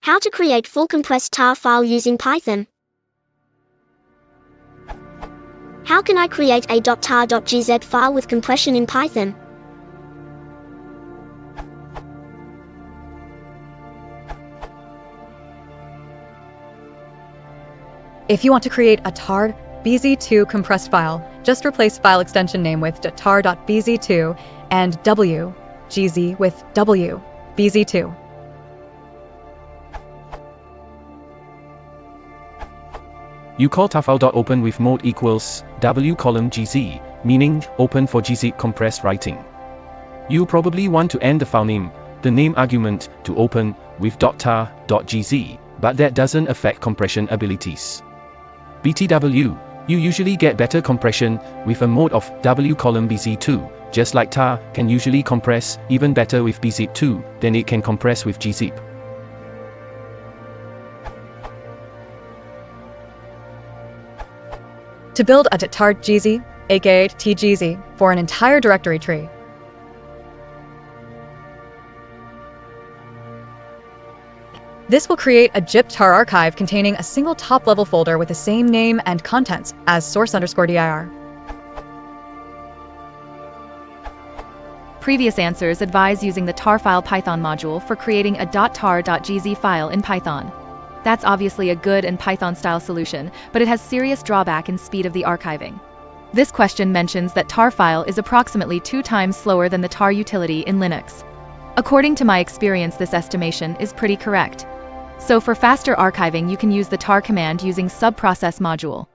How to create full compressed tar file using Python. How can I create a .tar.gz file with compression in Python? If you want to create a tar.bz2 compressed file, just replace file extension name with tar.bz2 and wgz with wbz2. You call tarfile.open with mode equals w column gz, meaning open for gz compressed writing. You probably want to end the file name, the name argument, to open with .tar.gz, but that doesn't affect compression abilities. BTW, you usually get better compression with a mode of w column bz2, just like tar can usually compress even better with bzip2 than it can compress with gzip. To build a tar.gz, aka tgz, for an entire directory tree. This will create a zip tar archive containing a single top-level folder with the same name and contents as source_dir. Previous answers advise using the tarfile Python module for creating a .tar.gz file in Python. That's obviously a good and Python-style solution, but it has serious drawback in speed of the archiving. This question mentions that tarfile is approximately 2 times slower than the tar utility in Linux. According to my experience, this estimation is pretty correct. So for faster archiving, you can use the tar command using subprocess module.